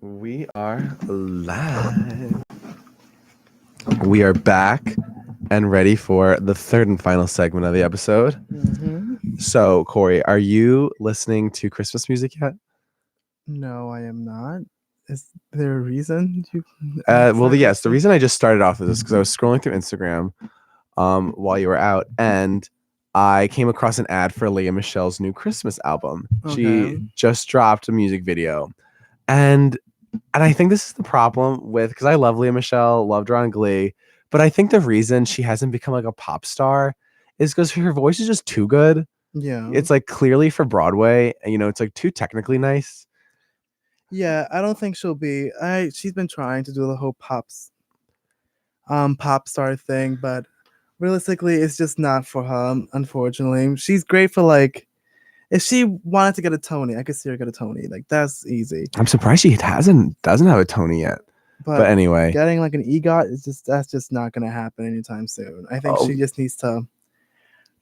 We are live. We are back and ready for the third and final segment of the episode. So, Corey, are you listening to Christmas music yet? No, I am not. Is there a reason you? Yes. The reason I just started off with this because I was scrolling through Instagram while you were out, and I came across an ad for Leah Michelle's new Christmas album. She just dropped a music video, and I think this is the problem with, because I love Leah Michelle, loved her on Glee, but I think the reason she hasn't become like a pop star is because her voice is just too good. Yeah. It's like clearly for Broadway, and it's like too technically nice. Yeah, I don't think she'll be. She's been trying to do the whole pop star thing, but realistically, it's just not for her. Unfortunately, she's great for like. If she wanted to get a Tony, I could see her get a Tony. Like that's easy. I'm surprised she doesn't have a Tony yet. But anyway, getting like an EGOT that's just not gonna happen anytime soon. I think she just needs to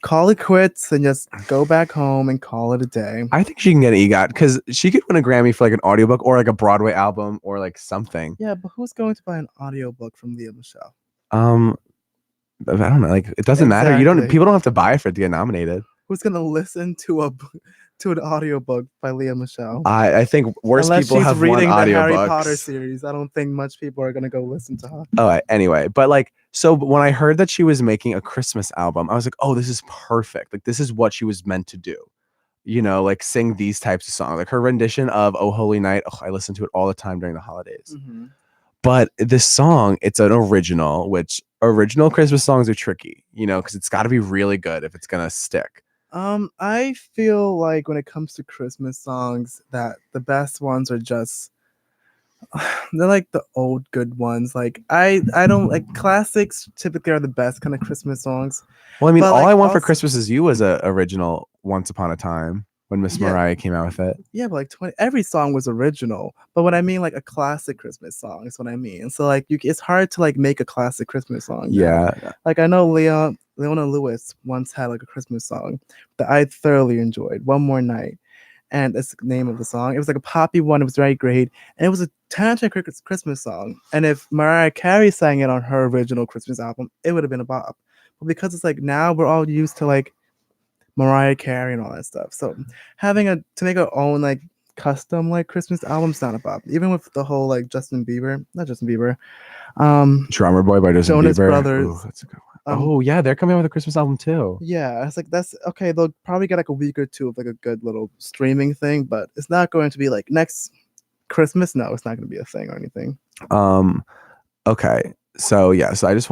call it quits and just go back home and call it a day. I think she can get an EGOT because she could win a Grammy for like an audiobook or like a Broadway album or like something. Yeah, but who's going to buy an audiobook from Leah Michelle? I don't know. Like it doesn't matter. People don't have to buy it for it to get nominated. Who's gonna listen to an audiobook by Leah Michelle? I think worse people have reading won the audiobooks. Harry Potter series. I don't think much people are gonna go listen to her. Oh, anyway, but like, so when I heard that she was making a Christmas album, I was like, oh, this is perfect. Like, this is what she was meant to do. Like sing these types of songs. Like her rendition of "Oh Holy Night." Oh, I listen to it all the time during the holidays. Mm-hmm. But this song, it's an original, which original Christmas songs are tricky, because it's got to be really good if it's gonna stick. I feel like when it comes to Christmas songs, that the best ones are just they're like the old good ones. Like I don't like classics. Typically, are the best kind of Christmas songs. Well, I mean, All I Want for Christmas Is You was a original Once Upon a Time when Miss Mariah came out with it. Yeah, but like every song was original. But what I mean, like a classic Christmas song is what I mean. So like it's hard to like make a classic Christmas song. Yeah. Like I know Leona Lewis once had like a Christmas song that I thoroughly enjoyed, One More Night. And it's the name of the song. It was like a poppy one. It was very great. And it was a 10-out-of-10 Christmas song. And if Mariah Carey sang it on her original Christmas album, it would have been a bop. But because it's like now we're all used to like Mariah Carey and all that stuff. So having to make our own like custom like Christmas album's not a bop. Even with the whole like Drummer Boy by Justin Jonas Bieber. Brothers. Ooh, that's a good one. Oh yeah, they're coming out with a Christmas album too. Yeah, it's like that's okay. They'll probably get like a week or two of like a good little streaming thing, but it's not going to be like next Christmas. No, it's not going to be a thing or anything. Okay. So yeah. So I was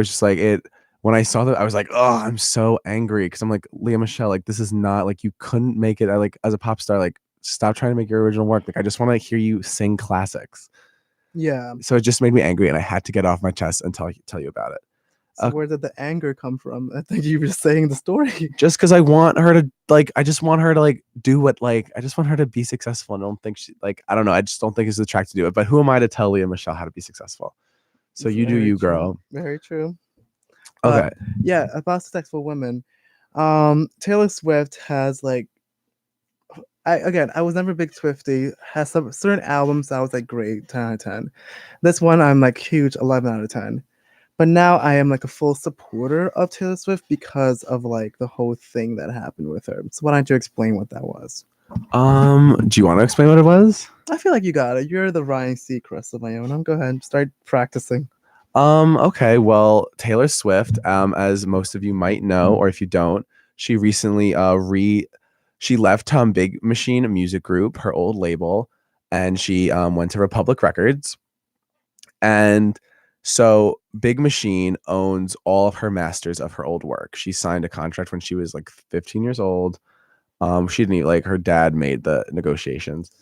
just like it. When I saw that, I was like, oh, I'm so angry because I'm like, Leah Michelle, like this is not like you couldn't make it. I like as a pop star, like stop trying to make your original work. Like I just want to hear you sing classics. Yeah. So it just made me angry, and I had to get off my chest and tell you about it. So where did the anger come from? I think you were saying the story. Just because I want her to like, I just want her to like do what like, I just want her to be successful. And I don't think she like, I don't know. I just don't think it's the track to do it. But who am I to tell Leah Michelle how to be successful? So you do you, girl. Very true. Okay. Yeah, about successful women. Taylor Swift has like, I was never a big Swiftie. Has some certain albums that was like great, 10 out of 10. This one I'm like huge, 11 out of 10. But now I am like a full supporter of Taylor Swift because of like the whole thing that happened with her. So why don't you explain what that was? Do you want to explain what it was? I feel like you got it. You're the Ryan Seacrest of my own. Go ahead, start practicing. Okay. Well, Taylor Swift, as most of you might know, or if you don't, she recently she left Big Machine Music Group, her old label, and she went to Republic Records. And so Big Machine owns all of her masters of her old work. She signed a contract when she was like 15 years old. She didn't like her dad made the negotiations.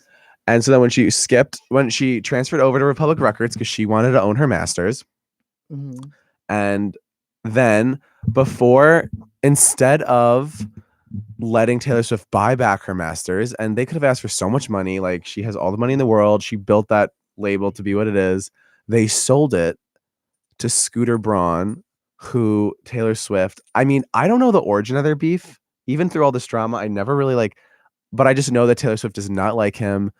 And so then when she transferred over to Republic Records because she wanted to own her masters. Mm-hmm. And then instead of letting Taylor Swift buy back her masters, and they could have asked for so much money, like she has all the money in the world. She built that label to be what it is. They sold it to Scooter Braun, who Taylor Swift, I mean, I don't know the origin of their beef. Even through all this drama, I never really but I just know that Taylor Swift does not like him.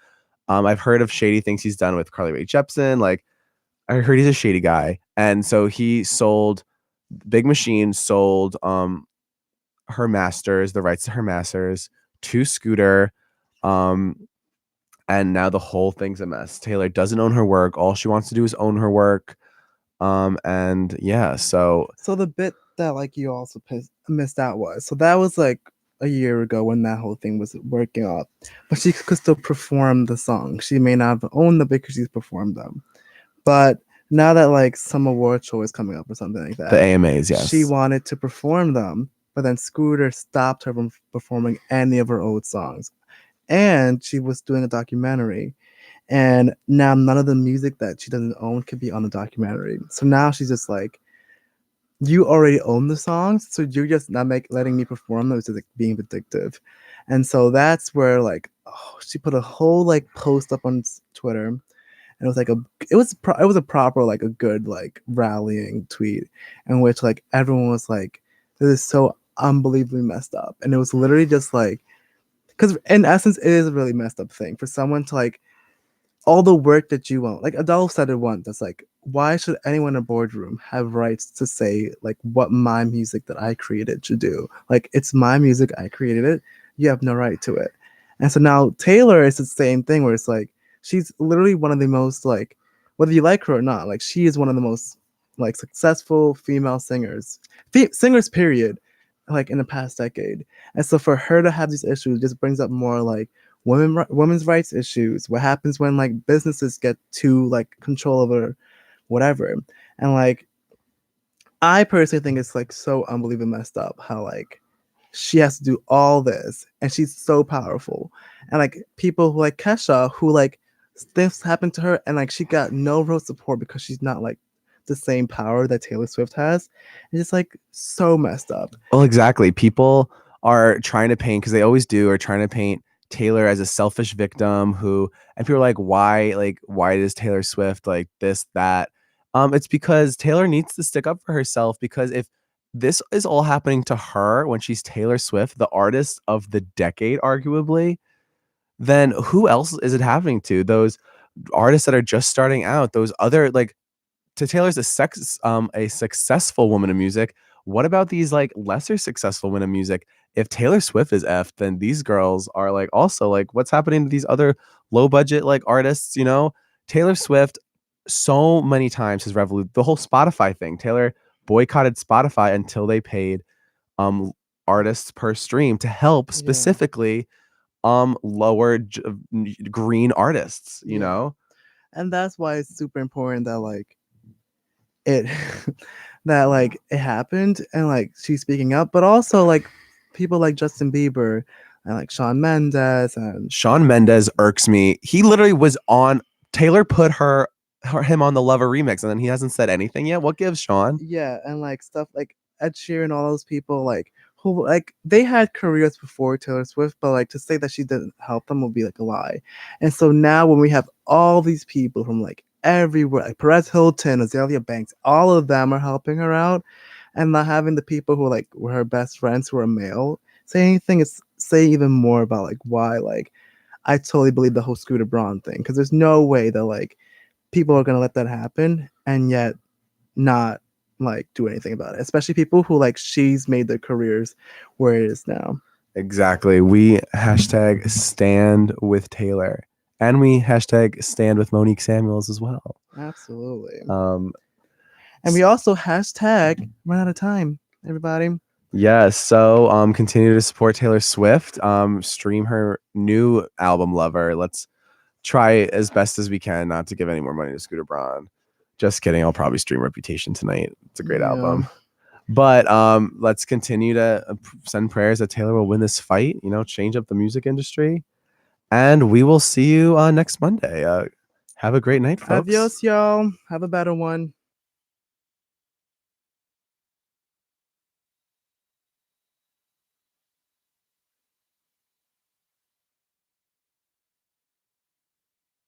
I've heard of shady things he's done with Carly Rae Jepsen. Like I heard he's a shady guy, and so he sold Big Machine sold her masters, the rights to her masters, to Scooter. Um, and now the whole thing's a mess. Taylor doesn't own her work. All she wants to do is own her work. And yeah, so So the bit that like you also missed out was, so that was like a year ago when that whole thing was working out, but she could still perform the song. She may not have owned them because she's performed them, but now that like some award show is coming up or something like the that, AMAs, she yes. wanted to perform them, but then Scooter stopped her from performing any of her old songs. And she was doing a documentary, and now none of the music that she doesn't own could be on the documentary. So now she's just like, you already own the songs, so you're just not letting me perform them, which is like being vindictive. And so that's where like, oh, she put a whole like post up on Twitter, and it was like it was a proper like a good like rallying tweet in which like everyone was like, this is so unbelievably messed up. And it was literally just like, because in essence it is a really messed up thing for someone to like, all the work that you own. Like Adele said it once. That's like, why should anyone in a boardroom have rights to say like what my music that I created should do? Like it's my music, I created it. You have no right to it. And so now Taylor is the same thing where it's like she's literally one of the most like, whether you like her or not, like she is one of the most like successful female singers, singers period, like in the past decade. And so for her to have these issues just brings up more like women's rights issues. What happens when like businesses get too like control over whatever. And like I personally think it's like so unbelievably messed up how like she has to do all this and she's so powerful. And like people who like Kesha who like this happened to her and like she got no real support because she's not like the same power that Taylor Swift has. It's just like so messed up. Well, exactly. People are trying to paint, because they always do, are trying to paint Taylor as a selfish victim who, and people are like, why does Taylor Swift like this, that? It's because Taylor needs to stick up for herself, because if this is all happening to her when she's Taylor Swift, the artist of the decade, arguably, then who else is it happening to? Those artists that are just starting out, those other like to Taylor's a successful woman in music. What about these like lesser successful women in music? If Taylor Swift is effed, then these girls are like also like what's happening to these other low budget like artists, you know? Taylor Swift so many times has revolutionized the whole Spotify thing. Taylor boycotted Spotify until they paid um artists per stream to help Yeah. specifically lower green artists, you Yeah. know? And that's why it's super important that like it that like it happened and like she's speaking up, but also like people like Justin Bieber and like Shawn Mendes and Shawn Mendes irks me. He literally was on Taylor put him on the Lover remix, and then he hasn't said anything yet. What gives Shawn? yeah, and like stuff like Ed Sheeran, all those people like who like they had careers before Taylor Swift, but like to say that she didn't help them would be like a lie. And so now when we have all these people from like everywhere, like Perez Hilton, Azalea Banks, all of them are helping her out, and not having the people who like were her best friends who are male say anything is say even more about like why like I totally believe the whole Scooter Braun thing because there's no way that like people are gonna let that happen and yet not like do anything about it, especially people who like she's made their careers where it is now. Exactly. We hashtag stand with Taylor, and we hashtag stand with Monique Samuels as well. Absolutely. Um, And we also hashtag run out of time, everybody. yes. So continue to support Taylor Swift. Stream her new album, Lover. Let's try as best as we can not to give any more money to Scooter Braun. Just kidding. I'll probably stream Reputation tonight. It's a great Yeah. album. But let's continue to send prayers that Taylor will win this fight, you know, change up the music industry. And we will see you next Monday. Have a great night, folks. Adios, y'all. Have a better one.